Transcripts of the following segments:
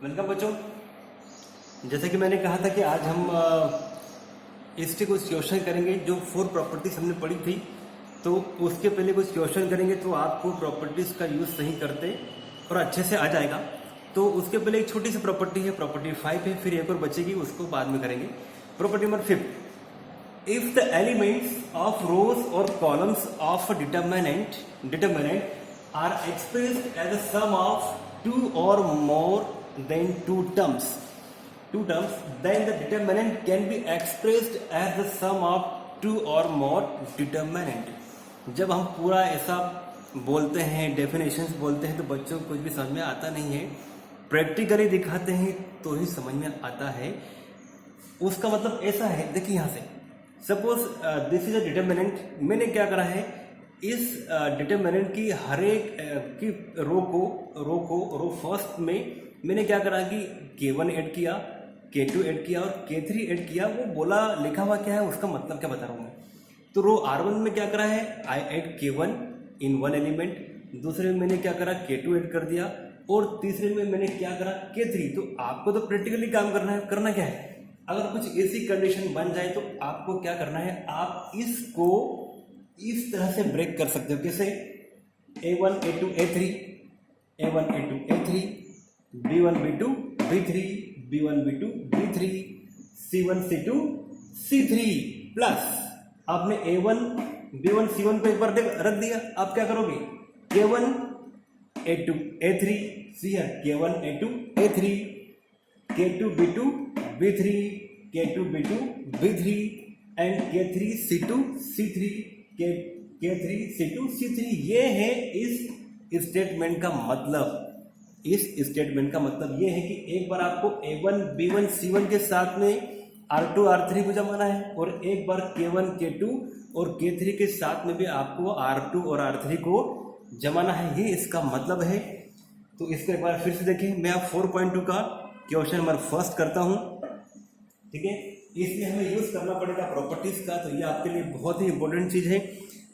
Welcome बच्चों। जैसे कि मैंने कहा था कि आज हम इसके कुछ क्वेश्चन करेंगे जो 4 प्रॉपर्टीज हमने पढ़ी थी, तो उसके पहले कुछ क्वेश्चन करेंगे तो आपको प्रॉपर्टीज का यूज सही करते और अच्छे से आ जाएगा। तो उसके पहले एक छोटी सी प्रॉपर्टी है, प्रॉपर्टी 5 है, फिर एक और बचेगी, उसको बाद में करेंगे। Property number 5, if the elements of rows और columns of determinant are expressed as a sum of 2 or more than two terms, then the determinant can be expressed as the sum of 2 or more determinant। जब हम पूरा ऐसा बोलते हैं, definitions बोलते हैं, तो बच्चों को कुछ भी समझ में आता नहीं है। प्रैक्टिकली दिखाते हैं तो ही समझ में आता है। उसका मतलब ऐसा है, देखिए यहाँ से suppose this is a determinant. मैंने क्या करा है, इस डिटरमिनेंट की हर एक की रो फर्स्ट में मैंने क्या करा कि K1 ऐड किया, K2 ऐड किया और K3 ऐड किया। वो बोला लिखा हुआ क्या है, उसका मतलब क्या बता रहा हूँ मैं। तो रो R1 में क्या करा है, I add K1 in one element, दूसरे में मैंने क्या करा K2 ऐड कर दिया और तीसरे में मैंने क्या करा K3। तो आपको तो प्रैक्टिकली काम करना क्या है। अगर कुछ ऐसी कंडीशन बन जाए तो आपको क्या करना है, आप इसको इस तरह से ब्रेक कर सकते हो। कैसे, A1 A2 A3, A1 A2 A3, B1 B2 B3, B1 B2 B3, C1 C2 C3 plus आपने A1 B1 C1 को एक बार रख दिया। आप क्या करोगे, K1 A2 A3, K1 A2 A3, K2 B2 B3, K2 B2 B3 and K3 C2 C3, K3 C2 C3। ये है इस स्टेटमेंट का मतलब। इस स्टेटमेंट का मतलब ये है कि एक बार आपको A1 B1 C1 के साथ में R2 R3 को जमाना है और एक बार K1 K2 और K3 के साथ में भी आपको R2 और R3 को जमाना है। ये इसका मतलब है। तो इसको एक बार फिर से देखें। मैं आप 4.2 का क्वेश्चन नंबर फर्स्ट करता हूं, ठीक है। इसलिए हमें यूज करना पड़ेगा प्रॉपर्टीज का। तो ये आपके लिए बहुत ही इंपॉर्टेंट चीज है।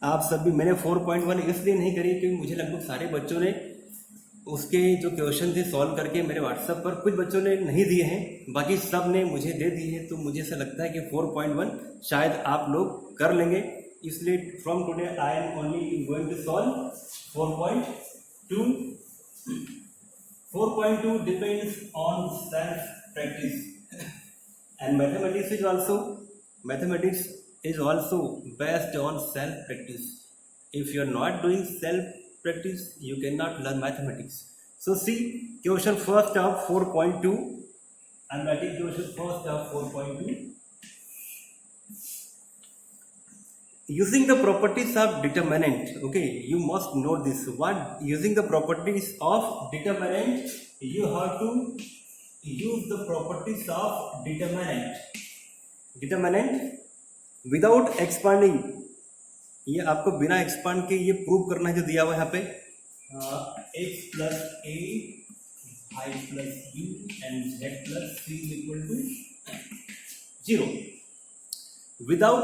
आप सभी, मैंने 4.1 इसलिए नहीं करी क्योंकि मुझे लगभग सारे बच्चों ने उसके जो क्वेश्चन थे सॉल्व करके मेरे व्हाट्सएप पर, कुछ बच्चों ने नहीं दिए हैं, बाकी सब ने मुझे दे दिए हैं। तो मुझे ऐसा लगता है कि 4.1 शायद आप लोग कर लेंगे। इसलिए from today I am only going to solve 4.2। 4.2 depends on self practice and mathematics is also based on self practice. If you are not doing self practice, you cannot learn mathematics. So see question first of 4.2. I'm writing question first of 4.2. Using the properties of determinant, okay, you must know this one. Using the properties of determinant, you have to use the properties of determinant without expanding। ये आपको बिना expand के ये prove करना है जो दिया हुआ है यहाँ पे, x plus a y plus b and z plus c equal to 0 without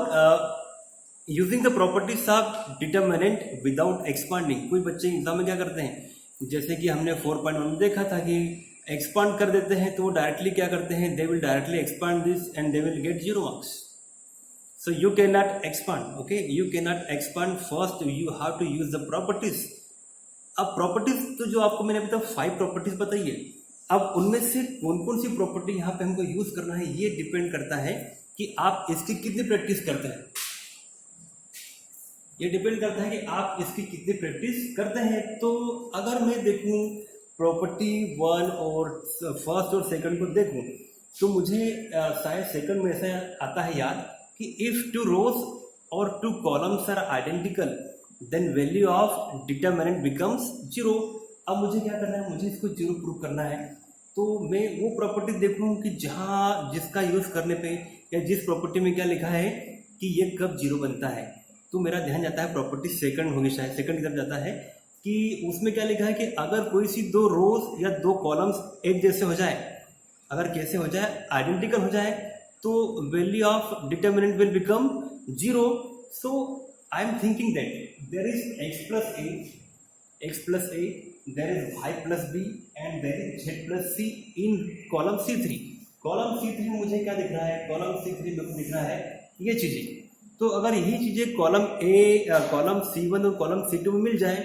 using the properties of determinant without expanding. कोई बच्चे एग्जाम में क्या करते हैं, जैसे कि हमने 4.1 में देखा था कि एक्सपांड कर देते हैं, तो वो डायरेक्टली क्या करते हैं, they will directly expand this and they will get 0 marks. So you can not expand, okay, you can not expand. First you have to use the properties. अब प्रॉपर्टीज तो जो आपको मैंने अभी तक 5 प्रॉपर्टीज बताई है, अब उनमें से कौन कौन सी प्रॉपर्टी यहाँ पे हमको यूज करना है, ये डिपेंड करता है कि आप इसकी कितनी प्रैक्टिस करते हैं। ये डिपेंड करता है कि आप इसकी कितनी प्रैक्टिस करते हैं। तो अगर मैं देखूं प्रॉपर्टी 1 और फर्स्ट और सेकंड को देखूं, तो मुझे शायद सेकंड में ऐसा आता है याद कि इफ 2 रोज और 2 columns are identical then value of determinant becomes 0। अब मुझे क्या करना है, मुझे इसको 0 प्रूव करना है। तो मैं वो प्रॉपर्टी देखूं कि जहां जिसका यूज करने पे या जिस प्रॉपर्टी में क्या लिखा है कि ये कब 0 बनता है। तो मेरा ध्यान जाता है प्रॉपर्टी सेकंड होगी, शायद सेकंड की तरफ जाता है कि उसमें क्या लिखा है कि अगर कोई सी 2 रोज या 2 कॉलम्स एक जैसे हो जाए, अगर कैसे हो जाए, आइडेंटिकल हो जाए, तो value of determinant will become 0। So I am thinking that there is x plus a there is y plus b and there is z plus c in column C3. Column C3 में मुझे क्या दिख रहा है, column C3 में दिख रहा है ये चीजें। तो अगर यही चीजें कॉलम C1 और कॉलम C2 में मिल जाए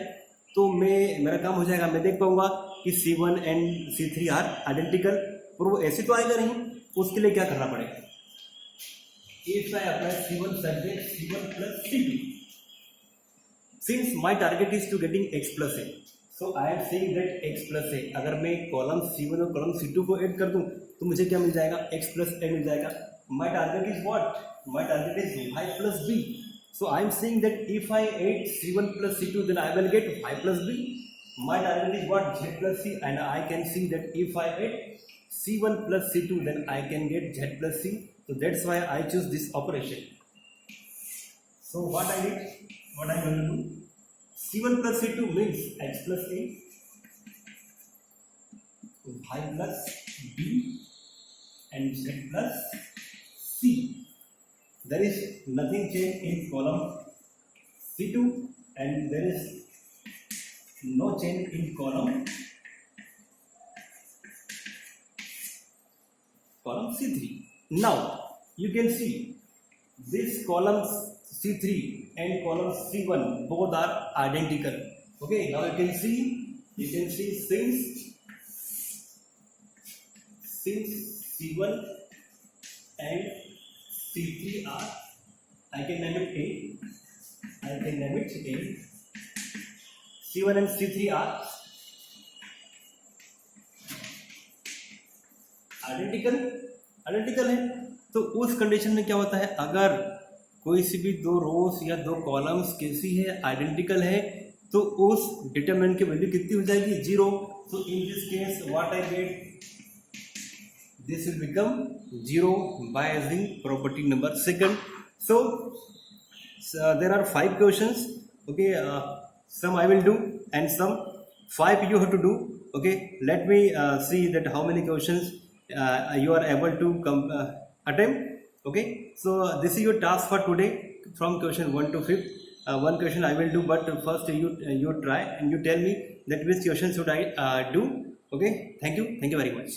तो मेरा काम हो जाएगा, मैं देख पाऊंगा कि C1 and C3 are identical. पर वो ऐसे तो आएगा नहीं, उसके लिए क्या करना पड़ेगा, if I apply C1 subject C1 plus C2, since my target is to getting x plus a, so I am saying that x plus a, अगर मैं कॉलम C1 और कॉलम C2 को ऐड कर दूं तो मुझे क्या मिल जाएगा, x plus a मिल जाएगा। My target is what? My target is y plus b. So I am saying that if I add C1 plus C2, then I will get y plus b. My target is what? Z plus c, and I can see that if I add C1 plus C2, then I can get Z plus c. So that's why I choose this operation. So what I did, what I am going to do, C1 plus C2 means x plus a, y plus b and z plus c. There is nothing changed in column C2 and there is no change in column C3. Now you can see this column C3 and column C1 both are identical. Okay, now you can see since C1 and C3 are, I can name it A. C1 and C3 are identical है। तो उस condition में क्या होता है, अगर कोई सी भी दो रोज या दो कॉलम्स कैसी है, आइडेंटिकल है, तो उस डिटरमिनेंट की वैल्यू कितनी हो जाएगी, 0। So in this case what I get, this will become 0 by using property number second. So there are 5 questions. Okay, some I will do and some 5 you have to do. Okay, let me see that how many questions you are able to attempt. Okay, so this is your task for today from question 1 to 5th. One question I will do, but first you try and you tell me that which question should I do. Okay, thank you very much.